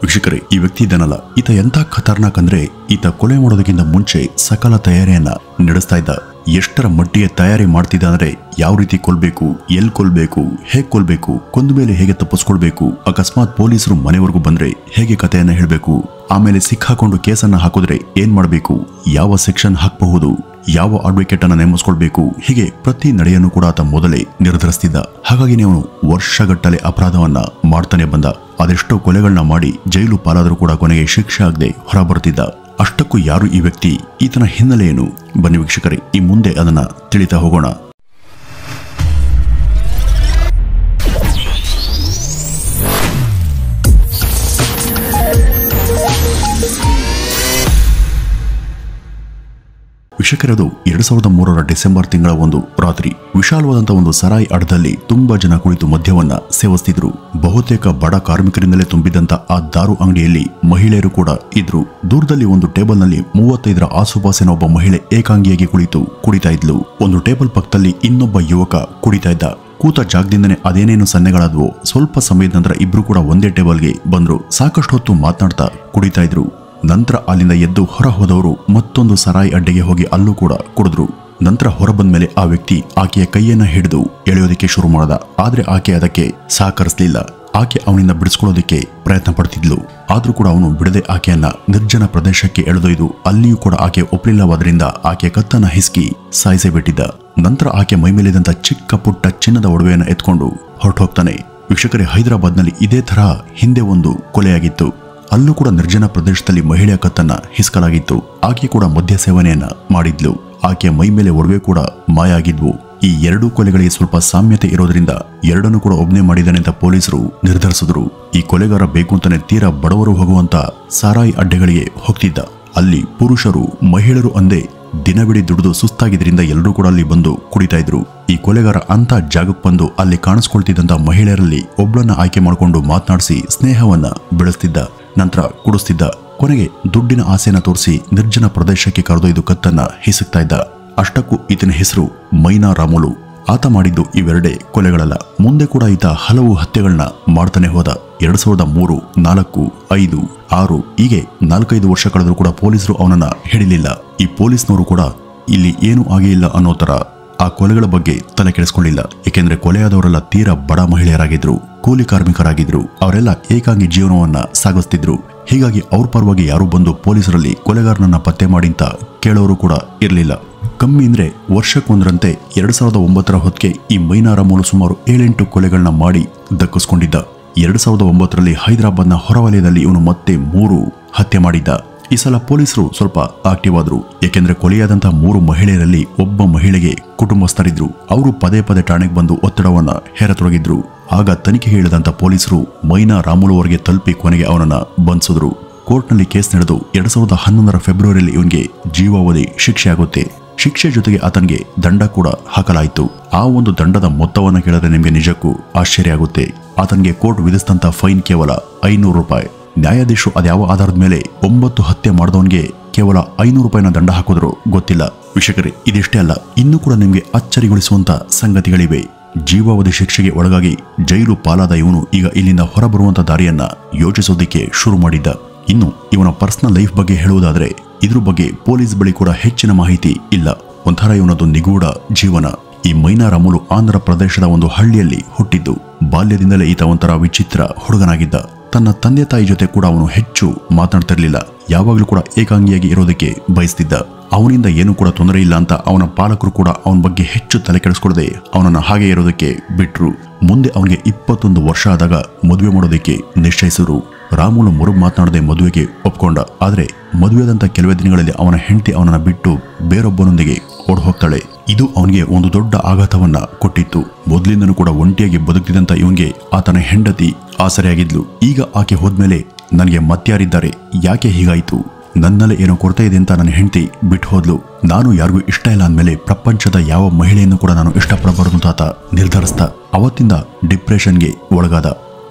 ವೀಕ್ಷಕರೇ, ಈ ವ್ಯಕ್ತಿ ಇದನ್ನಲ್ಲ, ಈತ ಎಂತ ಖತರ್ನಾಕ್ ಅಂದ್ರೆ ಈತ ಕೊಲೆ ಮಾಡೋದಕ್ಕಿಂತ ಮುಂಚೆ ಸಕಲ ತಯಾರಿಯನ್ನ ನಡೆಸ್ತಾ ಇದ್ದ. ಎಷ್ಟರ ಮಟ್ಟಿಗೆ ತಯಾರಿ ಮಾಡ್ತಿದ್ದ ಅಂದ್ರೆ ಯಾವ ರೀತಿ ಕೊಲ್ಬೇಕು, ಎಲ್ಲಿ ಕೊಲ್ಬೇಕು, ಹೇಗೆ ಕೊಲ್ಬೇಕು, ಕೊಂದ ಮೇಲೆ ಹೇಗೆ ತಪ್ಪಿಸ್ಕೊಳ್ಬೇಕು, ಅಕಸ್ಮಾತ್ ಪೊಲೀಸರು ಮನೆವರೆಗೂ ಬಂದ್ರೆ ಹೇಗೆ ಕಥೆಯನ್ನ ಹೇಳಬೇಕು, ಆಮೇಲೆ ಸಿಕ್ಕಾಕೊಂಡು ಕೇಸನ್ನ ಹಾಕಿದ್ರೆ ಏನ್ ಮಾಡಬೇಕು, ಯಾವ ಸೆಕ್ಷನ್ ಹಾಕಬಹುದು, ಯಾವ ಅಡ್ವೊಕೇಟ್ ಅನ್ನ ನೇಮಿಸ್ಕೊಳ್ಬೇಕು, ಹೀಗೆ ಪ್ರತಿ ನಡೆಯನ್ನು ಕೂಡ ಆತ ಮೊದಲೇ ನಿರ್ಧರಿಸ್ತಿದ್ದ. ಹಾಗಾಗಿ ಅವನು ವರ್ಷಗಟ್ಟಲೆ ಅಪರಾಧವನ್ನ ಮಾಡ್ತಾನೆ ಬಂದ. ಅದೆಷ್ಟೋ ಕೊಲೆಗಳನ್ನ ಮಾಡಿ ಜೈಲು ಪಾಲಾದರೂ ಕೂಡ ಕೊನೆಗೆ ಶಿಕ್ಷೆ ಆಗದೆ ಹೊರಬರುತ್ತಿದ್ದ. ಅಷ್ಟಕ್ಕೂ ಯಾರು ಈ ವ್ಯಕ್ತಿ, ಈತನ ಹಿನ್ನೆಲೆ ಏನು? ಬನ್ನಿ ವೀಕ್ಷಕರೇ, ಈ ಮುಂದೆ ಅದನ್ನ ತಿಳಿತಾ ಹೋಗೋಣ. ವೀಕ್ಷಕರದು 2003 ಡಿಸೆಂಬರ್ ತಿಂಗಳ ಒಂದು ರಾತ್ರಿ ವಿಶಾಲವಾದಂತಹ ಒಂದು ಸರಾಯಿ ಅಡ್ಡದಲ್ಲಿ ತುಂಬಾ ಜನ ಕುಳಿತು ಮದ್ಯವನ್ನ ಸೇವಿಸ್ತಿದ್ರು. ಬಹುತೇಕ ಬಡ ಕಾರ್ಮಿಕರಿಂದಲೇ ತುಂಬಿದಂತ ಆ ದಾರು ಅಂಗಡಿಯಲ್ಲಿ ಮಹಿಳೆಯರು ಕೂಡ ಇದ್ರು. ದೂರದಲ್ಲಿ ಒಂದು ಟೇಬಲ್ ನಲ್ಲಿ 35ರ ಆಸುಪಾಸಿನ ಒಬ್ಬ ಮಹಿಳೆ ಏಕಾಂಗಿಯಾಗಿ ಕುಳಿತು ಕುಡಿತಾ ಇದ್ಲು. ಒಂದು ಟೇಬಲ್ ಪಕ್ಕದಲ್ಲಿ ಇನ್ನೊಬ್ಬ ಯುವಕ ಕುಡಿತಾ ಇದ್ದ. ಕೂತ ಜಾಗದಿಂದನೇ ಅದೇನೇನು ಸನ್ನೆಗಳಾದ್ವೋ. ಸ್ವಲ್ಪ ಸಮಯದ ನಂತರ ಇಬ್ರು ಕೂಡ ಒಂದೇ ಟೇಬಲ್ಗೆ ಬಂದ್ರು. ಸಾಕಷ್ಟು ಹೊತ್ತು ಮಾತನಾಡ್ತಾ ಕುಡಿತಾ ಇದ್ರು. ನಂತರ ಅಲ್ಲಿಂದ ಎದ್ದು ಹೊರ ಹೋದವರು ಮತ್ತೊಂದು ಸರಾಯಿ ಅಡ್ಡೆಗೆ ಹೋಗಿ ಅಲ್ಲೂ ಕೂಡ ಕುಡಿದ್ರು. ನಂತರ ಹೊರ ಬಂದ ಮೇಲೆ ಆ ವ್ಯಕ್ತಿ ಆಕೆಯ ಕೈಯನ್ನ ಹಿಡಿದು ಎಳೆಯೋದಕ್ಕೆ ಶುರು ಮಾಡ್ದ. ಆದ್ರೆ ಆಕೆ ಅದಕ್ಕೆ ಸಹಕರಿಸಲಿಲ್ಲ. ಆಕೆ ಅವನಿಂದ ಬಿಡಿಸ್ಕೊಳ್ಳೋದಕ್ಕೆ ಪ್ರಯತ್ನ ಪಡ್ತಿದ್ಲು. ಆದ್ರೂ ಕೂಡ ಅವನು ಬಿಡದೆ ಆಕೆಯನ್ನ ನಿರ್ಜನ ಪ್ರದೇಶಕ್ಕೆ ಎಳೆದೊಯ್ದು ಅಲ್ಲಿಯೂ ಕೂಡ ಆಕೆ ಒಪ್ಪಲಿಲ್ಲವಾದ್ರಿಂದ ಆಕೆ ಕತ್ತನ್ನ ಹಿಸ್ಕಿ ಸಾಯಿಸೇ ಬಿಟ್ಟಿದ್ದ. ನಂತರ ಆಕೆ ಮೈಮೇಲಿದಂತ ಚಿಕ್ಕ ಪುಟ್ಟ ಚಿನ್ನದ ಒಡವೆಯನ್ನ ಎತ್ಕೊಂಡು ಹೊರಟು ಹೋಗ್ತಾನೆ. ವೀಕ್ಷಕರೇ, ಹೈದರಾಬಾದ್ನಲ್ಲಿ ಇದೇ ತರ ಹಿಂದೆ ಒಂದು ಕೊಲೆಯಾಗಿತ್ತು. ಅಲ್ಲೂ ಕೂಡ ನಿರ್ಜನ ಪ್ರದೇಶದಲ್ಲಿ ಮಹಿಳೆಯ ಕತ್ತನ್ನ ಹಿಸ್ಕಲಾಗಿತ್ತು. ಆಕೆ ಕೂಡ ಮದ್ಯ ಸೇವನೆಯನ್ನ ಮಾಡಿದ್ಲು. ಆಕೆಯ ಮೈ ಮೇಲೆ ಒಡವೆ ಕೂಡ ಮಾಯ ಆಗಿದ್ವು. ಈ ಎರಡೂ ಕೊಲೆಗಳಿಗೆ ಸ್ವಲ್ಪ ಸಾಮ್ಯತೆ ಇರೋದ್ರಿಂದ ಎರಡನ್ನೂ ಕೂಡ ಒಬ್ಬನೇ ಮಾಡಿದ್ದಾನೆ ಅಂತ ಪೊಲೀಸರು ನಿರ್ಧರಿಸಿದ್ರು. ಈ ಕೊಲೆಗಾರ ಬೇಕು ಅಂತಾನೆ ತೀರಾ ಬಡವರು ಹೋಗುವಂತ ಸಾರಾಯಿ ಅಡ್ಡೆಗಳಿಗೆ ಹೋಗ್ತಿದ್ದ. ಅಲ್ಲಿ ಪುರುಷರು ಮಹಿಳೆಯರು ಅಂದೇ ದಿನವಿಡೀ ದುಡಿದು ಸುಸ್ತಾಗಿದ್ರಿಂದ ಎಲ್ಲರೂ ಕೂಡ ಅಲ್ಲಿ ಬಂದು ಕುಡಿತಾ ಇದ್ರು. ಈ ಕೊಲೆಗಾರ ಅಂತ ಜಾಗಕ್ಕೆ ಬಂದು ಅಲ್ಲಿ ಕಾಣಿಸ್ಕೊಳ್ತಿದ್ದಂತ ಮಹಿಳೆಯರಲ್ಲಿ ಒಬ್ಬಳನ್ನ ಆಯ್ಕೆ ಮಾಡಿಕೊಂಡು ಮಾತನಾಡಿಸಿ ಸ್ನೇಹವನ್ನ ಬೆಳೆಸ್ತಿದ್ದ. ನಂತರ ಕುಡಿಸ್ತಿದ್ದ. ಕೊನೆಗೆ ದುಡ್ಡಿನ ಆಸೆನ ತೋರಿಸಿ ನಿರ್ಜನ ಪ್ರದೇಶಕ್ಕೆ ಕರೆದೊಯ್ದು ಕತ್ತನ್ನ ಹಿಸುಕ್ತಾ ಇದ್ದ. ಅಷ್ಟಕ್ಕೂ ಈತನ ಹೆಸರು ಮೈನಾ ರಾಮುಲು. ಆತ ಮಾಡಿದ್ದು ಇವೆರಡೇ ಕೊಲೆಗಳಲ್ಲ. ಮುಂದೆ ಕೂಡ ಈತ ಹಲವು ಹತ್ಯೆಗಳನ್ನ ಮಾಡ್ತಾನೆ ಹೋದ. 2003, 4, 5, 6 ಹೀಗೆ 4-5 ವರ್ಷ ಕಳೆದರೂ ಕೂಡ ಪೊಲೀಸರು ಅವನನ್ನ ಹಿಡಿಲಿಲ್ಲ. ಈ ಪೊಲೀಸ್ನವರು ಕೂಡ ಇಲ್ಲಿ ಏನೂ ಆಗೇ ಇಲ್ಲ ಅನ್ನೋ ತರ ಆ ಕೊಲೆಗಳ ಬಗ್ಗೆ ತಲೆ ಕೆಡಿಸ್ಕೊಳ್ಳಿಲ್ಲ. ಏಕೆಂದ್ರೆ ಕೊಲೆಯಾದವರೆಲ್ಲ ತೀರಾ ಬಡ ಮಹಿಳೆಯರಾಗಿದ್ರು, ಕೂಲಿ ಕಾರ್ಮಿಕರಾಗಿದ್ರು. ಅವರೆಲ್ಲ ಏಕಾಂಗಿ ಜೀವನವನ್ನ ಸಾಗಿಸ್ತಿದ್ರು. ಹೀಗಾಗಿ ಅವ್ರ ಪರವಾಗಿ ಯಾರು ಬಂದು ಪೊಲೀಸರಲ್ಲಿ ಕೊಲೆಗಾರನನ್ನ ಪತ್ತೆ ಮಾಡಿ ಅಂತ ಕೇಳೋರು ಕೂಡ ಇರಲಿಲ್ಲ. ಕಮ್ಮಿ ಅಂದ್ರೆ ವರ್ಷಕ್ಕೊಂದರಂತೆ 2009ರ ಹೊತ್ತಿಗೆ ಈ ಮೈನಾ ರಾಮುಲು ಸುಮಾರು 7-8 ಕೊಲೆಗಳನ್ನ ಮಾಡಿ ದಕ್ಕಿಸ್ಕೊಂಡಿದ್ದ. 2009ರಲ್ಲಿ ಹೈದರಾಬಾದ್ನ ಹೊರವಲಯದಲ್ಲಿ ಇವನು ಮತ್ತೆ 3 ಹತ್ಯೆ ಮಾಡಿದ್ದ. ಈ ಸಲ ಪೊಲೀಸರು ಸ್ವಲ್ಪ ಆಕ್ಟಿವ್ ಆದ್ರು. ಏಕೆಂದ್ರೆ ಕೊಲೆಯಾದಂತಹ 3 ಮಹಿಳೆಯರಲ್ಲಿ ಒಬ್ಬ ಮಹಿಳೆಗೆ ಕುಟುಂಬಸ್ಥರಿದ್ರು. ಅವರು ಪದೇ ಪದೇ ಠಾಣೆಗೆ ಬಂದು ಒತ್ತಡವನ್ನ ಹೇರತೊಡಗಿದ್ರು. ಆಗ ತನಿಖೆ ಹೇಳಿದಂತ ಪೊಲೀಸರು ಮೈನಾ ರಾಮುಲು ಅವರಿಗೆ ತಲುಪಿ ಕೊನೆಗೆ ಅವನನ್ನ ಬಂಧಿಸಿದ್ರು. ಕೋರ್ಟ್ನಲ್ಲಿ ಕೇಸ್ ನಡೆದು 2011ರ ಫೆಬ್ರವರಿಯಲ್ಲಿ ಇವನಿಗೆ ಜೀವಾವಧಿ ಶಿಕ್ಷೆ ಆಗುತ್ತೆ. ಶಿಕ್ಷೆ ಜೊತೆಗೆ ಆತನಿಗೆ ದಂಡ ಕೂಡ ಹಾಕಲಾಯಿತು. ಆ ಒಂದು ದಂಡದ ಮೊತ್ತವನ್ನು ಕೇಳಿದ್ರೆ ನಿಮಗೆ ನಿಜಕ್ಕೂ ಆಶ್ಚರ್ಯ ಆಗುತ್ತೆ. ಆತನಿಗೆ ಕೋರ್ಟ್ ವಿಧಿಸಿದಂತ ಫೈನ್ ಕೇವಲ 500 ರೂಪಾಯಿ. ನ್ಯಾಯಾಧೀಶರು ಅದ್ಯಾವ ಆಧಾರದ ಮೇಲೆ 9 ಹತ್ಯೆ ಮಾಡಿದವನಿಗೆ ಕೇವಲ 500 ರೂಪಾಯಿನ ದಂಡ ಹಾಕಿದ್ರು ಗೊತ್ತಿಲ್ಲ. ವೀಕ್ಷಕರೇ, ಇದಿಷ್ಟೇ ಅಲ್ಲ, ಇನ್ನೂ ಕೂಡ ನಿಮಗೆ ಅಚ್ಚರಿಗೊಳಿಸುವಂತ ಸಂಗತಿಗಳಿವೆ. ಜೀವಾವಧಿ ಶಿಕ್ಷೆಗೆ ಒಳಗಾಗಿ ಜೈಲು ಪಾಲಾದ ಇವನು ಈಗ ಇಲ್ಲಿಂದ ಹೊರಬರುವಂತ ದಾರಿಯನ್ನ ಯೋಚಿಸೋದಕ್ಕೆ ಶುರು ಮಾಡಿದ್ದ. ಇನ್ನು ಇವನ ಪರ್ಸನಲ್ ಲೈಫ್ ಬಗ್ಗೆ ಹೇಳುವುದಾದ್ರೆ ಇದ್ರ ಬಗ್ಗೆ ಪೊಲೀಸ್ ಬಳಿ ಕೂಡ ಹೆಚ್ಚಿನ ಮಾಹಿತಿ ಇಲ್ಲ. ಒಂಥರ ಇವನದು ನಿಗೂಢ ಜೀವನ. ಈ ಮೈನಾ ರಾಮುಲು ಆಂಧ್ರ ಪ್ರದೇಶದ ಒಂದು ಹಳ್ಳಿಯಲ್ಲಿ ಹುಟ್ಟಿದ್ದು. ಬಾಲ್ಯದಿಂದಲೇ ಈತ ಒಂಥರ ವಿಚಿತ್ರ ಹುಡುಗನಾಗಿದ್ದ. ತನ್ನ ತಂದೆ ತಾಯಿ ಜೊತೆ ಕೂಡ ಅವನು ಹೆಚ್ಚು ಮಾತನಾಡ್ತಿರ್ಲಿಲ್ಲ. ಯಾವಾಗಲೂ ಕೂಡ ಏಕಾಂಗಿಯಾಗಿ ಇರೋದಕ್ಕೆ ಬಯಸ್ತಿದ್ದ. ಅವನಿಂದ ಏನೂ ಕೂಡ ತೊಂದರೆ ಇಲ್ಲ ಅಂತ ಅವನ ಪಾಲಕರು ಕೂಡ ಅವನ ಬಗ್ಗೆ ಹೆಚ್ಚು ತಲೆ ಕೆಡಿಸ್ಕೊಳ್ಳದೆ ಅವನನ್ನ ಹಾಗೆ ಇರೋದಕ್ಕೆ ಬಿಟ್ರು. ಮುಂದೆ ಅವನಿಗೆ 21 ವರ್ಷ ಆದಾಗ ಮದುವೆ ಮಾಡೋದಕ್ಕೆ ನಿಶ್ಚಯಿಸಿದ್ರು. ರಾಮುಲು ಮುರುಗ್ ಮಾತನಾಡದೆ ಮದುವೆಗೆ ಒಪ್ಕೊಂಡ. ಆದ್ರೆ ಮದುವೆಯಾದಂತ ಕೆಲವೇ ದಿನಗಳಲ್ಲಿ ಅವನ ಹೆಂಡತಿ ಅವನನ್ನ ಬಿಟ್ಟು ಬೇರೊಬ್ಬನೊಂದಿಗೆ ಓಡ್ ಹೋಗ್ತಾಳೆ. ಇದು ಅವನಿಗೆ ಒಂದು ದೊಡ್ಡ ಆಘಾತವನ್ನ ಕೊಟ್ಟಿತ್ತು. ಮೊದಲಿಂದನೂ ಕೂಡ ಒಂಟಿಯಾಗಿ ಬದುಕ್ತಿದ್ದಂತ ಇವನ್ಗೆ ಆತನ ಹೆಂಡತಿ ಆಸರೆಯಾಗಿದ್ಲು. ಈಗ ಆಕೆ ಹೋದ್ಮೇಲೆ ನನಗೆ ಮತ್ಯಾರಿದ್ದಾರೆ, ಯಾಕೆ ಹೀಗಾಯ್ತು, ನನ್ನಲ್ಲೇ ಏನೋ ಕೊರತೆ ಇದೆ ಅಂತ ನನ್ನ ಹೆಂಡತಿ ಬಿಟ್ಟು ಹೋದ್ಲು. ನಾನು ಯಾರಿಗೂ ಇಷ್ಟ ಇಲ್ಲ ಅಂದಮೇಲೆ ಪ್ರಪಂಚದ ಯಾವ ಮಹಿಳೆಯನ್ನು ಕೂಡ ನಾನು ಇಷ್ಟಪಡಬಾರದು ಅಂತ ಆತ ನಿರ್ಧರಿಸ್ದ. ಅವತ್ತಿಂದ ಡಿಪ್ರೆಷನ್ಗೆ ಒಳಗಾದ.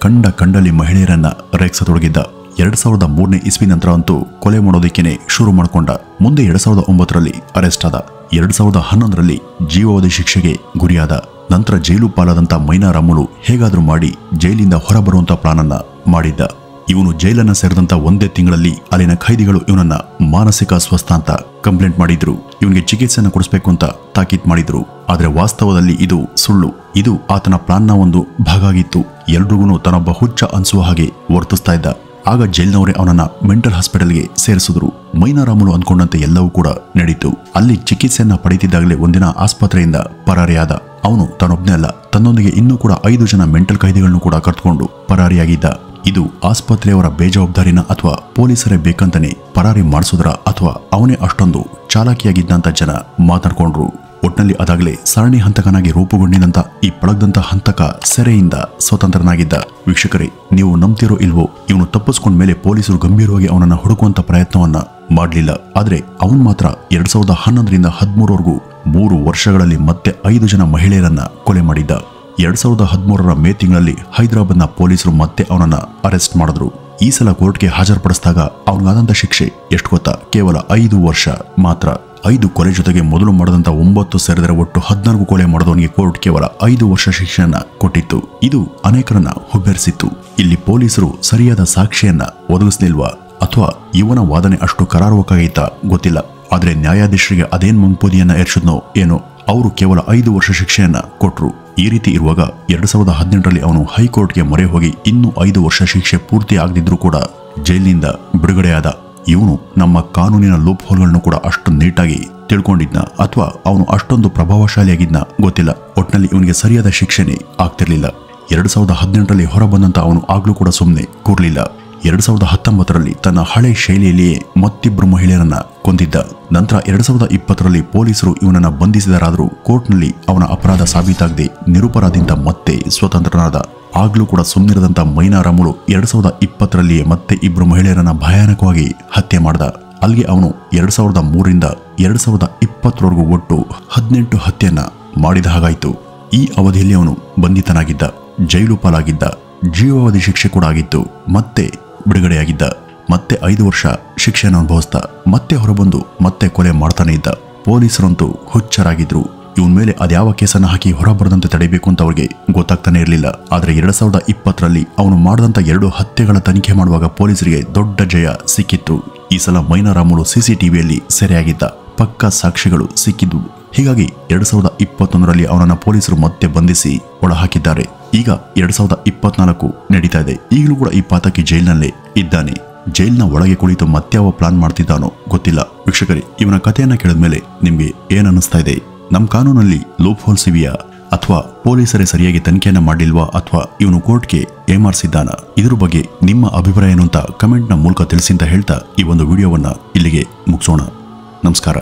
ಕಂಡಲ್ಲಿ ಮಹಿಳೆಯರನ್ನ ರೇಗಿಸತೊಡಗಿದ್ದ. 2003ನೇ ಇಸ್ವಿ ನಂತರ ಅಂತೂ ಕೊಲೆ ಮಾಡೋದಕ್ಕೇನೆ ಶುರು ಮಾಡಿಕೊಂಡ. ಮುಂದೆ 2009ರಲ್ಲಿ ಅರೆಸ್ಟ್ ಆದ. 2011ರಲ್ಲಿ ಜೀವಾವಧಿ ಶಿಕ್ಷೆಗೆ ಗುರಿಯಾದ. ನಂತರ ಜೈಲು ಪಾಲಾದಂತ ಮೈನಾ ರಾಮುಲು ಹೇಗಾದ್ರೂ ಮಾಡಿ ಜೈಲಿಂದ ಹೊರಬರುವಂತ ಪ್ಲಾನ್ ಅನ್ನ ಮಾಡಿದ್ದ. ಇವನು ಜೈಲನ್ನ ಸೇರಿದಂತ ಒಂದೇ ತಿಂಗಳಲ್ಲಿ ಅಲ್ಲಿನ ಖೈದಿಗಳು ಇವನನ್ನ ಮಾನಸಿಕ ಅಸ್ವಸ್ಥ ಅಂತ ಕಂಪ್ಲೇಂಟ್ ಮಾಡಿದ್ರು. ಇವನಿಗೆ ಚಿಕಿತ್ಸೆಯನ್ನು ಕೊಡಿಸಬೇಕು ಅಂತ ತಾಕೀತ್ ಮಾಡಿದ್ರು. ಆದ್ರೆ ವಾಸ್ತವದಲ್ಲಿ ಇದು ಸುಳ್ಳು. ಇದು ಆತನ ಪ್ಲಾನ್ನ ಒಂದು ಭಾಗ ಆಗಿತ್ತು. ಎಲ್ರಿಗೂ ತನ್ನೊಬ್ಬ ಹುಚ್ಚ ಅನ್ಸುವ ಹಾಗೆ ವರ್ತಿಸ್ತಾ ಇದ್ದ. ಆಗ ಜೈಲ್ನವರೇ ಅವನನ್ನ ಮೆಂಟಲ್ ಹಾಸ್ಪಿಟಲ್ಗೆ ಸೇರಿಸಿದ್ರು. ಮೈನಾರಾಮುಲು ಅಂದ್ಕೊಂಡಂತೆ ಎಲ್ಲವೂ ಕೂಡ ನಡೀತು. ಅಲ್ಲಿ ಚಿಕಿತ್ಸೆಯನ್ನ ಪಡೆಯುತ್ತಿದ್ದಾಗಲೇ ಒಂದಿನ ಆಸ್ಪತ್ರೆಯಿಂದ ಪರಾರಿಯಾದ. ಅವನು ತಾನೊಬ್ಬನೇ ಅಲ್ಲ, ತನ್ನೊಂದಿಗೆ ಇನ್ನೂ ಕೂಡ 5 ಜನ ಮೆಂಟಲ್ ಖೈದಿಗಳನ್ನು ಕೂಡ ಕರೆದುಕೊಂಡು ಪರಾರಿಯಾಗಿದ್ದ. ಇದು ಆಸ್ಪತ್ರೆಯವರ ಬೇಜವಾಬ್ದಾರಿನ ಅಥವಾ ಪೊಲೀಸರೇ ಬೇಕಂತಾನೆ ಪರಾರಿ ಮಾಡಿಸಿದ್ರ ಅಥವಾ ಅವನೇ ಅಷ್ಟೊಂದು ಚಾಲಾಕಿಯಾಗಿದ್ದ ಅಂತ ಜನ ಮಾತಾಡ್ಕೊಂಡ್ರು. ಒಟ್ನಲ್ಲಿ ಅದಾಗಲೇ ಸರಣಿ ಹಂತಕನಾಗಿ ರೂಪುಗೊಂಡಿದ್ದಂತ ಈ ಪಳಗದಂತ ಹಂತಕ ಸೆರೆಯಿಂದ ಸ್ವತಂತ್ರನಾಗಿದ್ದ. ವೀಕ್ಷಕರೇ, ನೀವು ನಂಬ್ತಿರೋ ಇಲ್ವೋ, ಇವನು ತಪ್ಪಿಸ್ಕೊಂಡ ಮೇಲೆ ಪೊಲೀಸರು ಗಂಭೀರವಾಗಿ ಅವನನ್ನ ಹುಡುಕುವಂತ ಪ್ರಯತ್ನವನ್ನ ಮಾಡಲಿಲ್ಲ. ಆದ್ರೆ ಅವನ್ ಮಾತ್ರ 2011ರಿಂದ 13ವರೆಗೂ 3 ವರ್ಷಗಳಲ್ಲಿ ಮತ್ತೆ 5 ಜನ ಮಹಿಳೆಯರನ್ನ ಕೊಲೆ ಮಾಡಿದ್ದ. 2013ರ ಮೇ ತಿಂಗಳಲ್ಲಿ ಹೈದರಾಬಾದ್ನ ಪೊಲೀಸರು ಮತ್ತೆ ಅವನನ್ನ ಅರೆಸ್ಟ್ ಮಾಡಿದ್ರು. ಈ ಸಲ ಕೋರ್ಟ್ಗೆ ಹಾಜರುಪಡಿಸಿದಾಗ ಅವನಿಗಾದಂತ ಶಿಕ್ಷೆ ಎಷ್ಟು ಗೊತ್ತಾ? ಕೇವಲ 5 ವರ್ಷ ಮಾತ್ರ. 5 ಕೊಲೆ ಜೊತೆಗೆ ಮೊದಲು ಮಾಡಿದಂತ 9 ಸೇರಿದರೆ ಒಟ್ಟು 14 ಕೊಲೆ ಮಾಡಿದವನಿಗೆ ಕೋರ್ಟ್ ಕೇವಲ 5 ವರ್ಷ ಶಿಕ್ಷೆಯನ್ನ ಕೊಟ್ಟಿತ್ತು. ಇದು ಅನೇಕರನ್ನ ಹುಬ್ಬೇರಿಸಿತ್ತು. ಇಲ್ಲಿ ಪೊಲೀಸರು ಸರಿಯಾದ ಸಾಕ್ಷಿಯನ್ನ ಒದಗಿಸಲಿಲ್ವಾ ಅಥವಾ ಇವನ ವಾದನೆ ಅಷ್ಟು ಕರಾರುವಕ್ಕಾಗಿತ್ತಾ ಗೊತ್ತಿಲ್ಲ. ಆದ್ರೆ ನ್ಯಾಯಾಧೀಶರಿಗೆ ಅದೇನ್ ಮುಂಪೋದಿಯನ್ನ ಏರ್ಸಿದ್ನೋ ಏನೋ, ಅವರು ಕೇವಲ 5 ವರ್ಷ ಶಿಕ್ಷೆಯನ್ನ ಕೊಟ್ರು. ಈ ರೀತಿ ಇರುವಾಗ 2018ರಲ್ಲಿ ಅವನು ಹೈಕೋರ್ಟ್ಗೆ ಮೊರೆ ಹೋಗಿ ಇನ್ನೂ 5 ವರ್ಷ ಶಿಕ್ಷೆ ಪೂರ್ತಿ ಆಗದಿದ್ರೂ ಕೂಡ ಜೈಲಿನಿಂದ ಬಿಡುಗಡೆಯಾದ. ಇವನು ನಮ್ಮ ಕಾನೂನಿನ ಲೂಪ್ ಹೋಲ್ಗಳನ್ನು ಕೂಡ ಅಷ್ಟು ನೀಟಾಗಿ ತಿಳ್ಕೊಂಡಿದ್ನ ಅಥವಾ ಅವನು ಅಷ್ಟೊಂದು ಪ್ರಭಾವಶಾಲಿಯಾಗಿದ್ನ ಗೊತ್ತಿಲ್ಲ. ಒಟ್ನಲ್ಲಿ ಇವನಿಗೆ ಸರಿಯಾದ ಶಿಕ್ಷೆನೇ ಆಗ್ತಿರ್ಲಿಲ್ಲ. 2018ರಲ್ಲಿ ಹೊರಬಂದಂತ ಅವನು ಆಗ್ಲೂ ಕೂಡ ಸುಮ್ಮನೆ ಕೂರ್ಲಿಲ್ಲ. 2019ರಲ್ಲಿ ತನ್ನ ಹಳೆ ಶೈಲಿಯಲ್ಲಿಯೇ ಮತ್ತಿಬ್ಬರು ಮಹಿಳೆಯರನ್ನ ಕೊಂದಿದ್ದ. ನಂತರ 2020ರಲ್ಲಿ ಪೊಲೀಸರು ಇವನನ್ನ ಬಂಧಿಸಿದರಾದರೂ ಕೋರ್ಟ್ನಲ್ಲಿ ಅವನ ಅಪರಾಧ ಸಾಬೀತಾಗದೆ ನಿರಪರಾಧಿಯಿಂದ ಮತ್ತೆ ಸ್ವತಂತ್ರನಾದ. ಆಗ್ಲೂ ಕೂಡ ಸುಮ್ಮನಿರದಂತ ಮೈನಾರಾಮುಲು 2020ರಲ್ಲಿಯೇ ಮತ್ತೆ 2 ಮಹಿಳೆಯರನ್ನ ಭಯಾನಕವಾಗಿ ಹತ್ಯೆ ಮಾಡ್ದ. ಅಲ್ಲಿಗೆ ಅವನು 2003ರಿಂದ 2020ರವರೆಗೂ ಒಟ್ಟು 18 ಹತ್ಯೆಯನ್ನ ಮಾಡಿದ ಹಾಗಾಯಿತು. ಈ ಅವಧಿಯಲ್ಲಿ ಅವನು ಬಂಧಿತನಾಗಿದ್ದ, ಜೈಲು ಪಾಲಾಗಿದ್ದ, ಜೀವಾವಧಿ ಶಿಕ್ಷೆ ಕೂಡ ಆಗಿತ್ತು, ಮತ್ತೆ ಬಿಡುಗಡೆಯಾಗಿದ್ದ, ಮತ್ತೆ 5 ವರ್ಷ ಶಿಕ್ಷೆಯನ್ನು ಅನುಭವಿಸ್ದ, ಮತ್ತೆ ಹೊರಬಂದು ಮತ್ತೆ ಕೊಲೆ ಮಾಡ್ತಾನೆ ಇದ್ದ. ಪೊಲೀಸರಂತೂ ಹುಚ್ಚರಾಗಿದ್ರು. ಇವನ್ ಮೇಲೆ ಅದ್ಯಾವ ಕೇಸನ್ನ ಹಾಕಿ ಹೊರಬರದಂತೆ ತಡೆಯಬೇಕು ಅಂತ ಅವ್ರಿಗೆ ಗೊತ್ತಾಗ್ತಾನೆ ಇರಲಿಲ್ಲ. ಆದ್ರೆ 2020ರಲ್ಲಿ ಅವನು ಮಾಡಿದಂತ 2 ಹತ್ಯೆಗಳ ತನಿಖೆ ಮಾಡುವಾಗ ಪೊಲೀಸರಿಗೆ ದೊಡ್ಡ ಜಯ ಸಿಕ್ಕಿತ್ತು. ಈ ಸಲ ಮೈನಾರಾಮುಲು CCTVಯಲ್ಲಿ ಸೆರೆಯಾಗಿದ್ದ. ಪಕ್ಕಾ ಸಾಕ್ಷಿಗಳು ಸಿಕ್ಕಿದ್ವು. ಹೀಗಾಗಿ 2021ರಲ್ಲಿ ಅವನನ್ನ ಪೊಲೀಸರು ಮತ್ತೆ ಬಂಧಿಸಿ ಒಳ ಹಾಕಿದ್ದಾರೆ. ಈಗ 2024 ನಡೀತಾ ಇದೆ. ಈಗಲೂ ಕೂಡ ಈ ಪಾತಕಿ ಜೈಲಿನಲ್ಲೇ ಇದ್ದಾನೆ. ಜೈಲಿನ ಒಳಗೆ ಕುಳಿತು ಮತ್ಯಾವ ಪ್ಲಾನ್ ಮಾಡ್ತಿದ್ದಾನೋ ಗೊತ್ತಿಲ್ಲ. ವೀಕ್ಷಕರೇ, ಇವನ ಕಥೆಯನ್ನ ಕೇಳಿದ್ಮೇಲೆ ನಿಮ್ಗೆ ಏನ್ ಅನ್ನಿಸ್ತಾ ಇದೆ? ನಮ್ಮ ಕಾನೂನಲ್ಲಿ ಲೂಪ್ ಹೋಲ್ಸ್ ಇವೆಯಾ ಅಥವಾ ಪೊಲೀಸರೇ ಸರಿಯಾಗಿ ತನಿಖೆಯನ್ನ ಮಾಡಿಲ್ವಾ ಅಥವಾ ಇವನು ಕೋರ್ಟ್ಗೆ ಏಮಾರಿಸಿದ್ದಾನ? ಇದ್ರ ಬಗ್ಗೆ ನಿಮ್ಮ ಅಭಿಪ್ರಾಯ ಏನು ಅಂತ ಕಮೆಂಟ್ನ ಮೂಲಕ ತಿಳಿಸಿ ಅಂತ ಹೇಳ್ತಾ ಈ ಒಂದು ವಿಡಿಯೋವನ್ನ ಇಲ್ಲಿಗೆ ಮುಗಿಸೋಣ. ನಮಸ್ಕಾರ.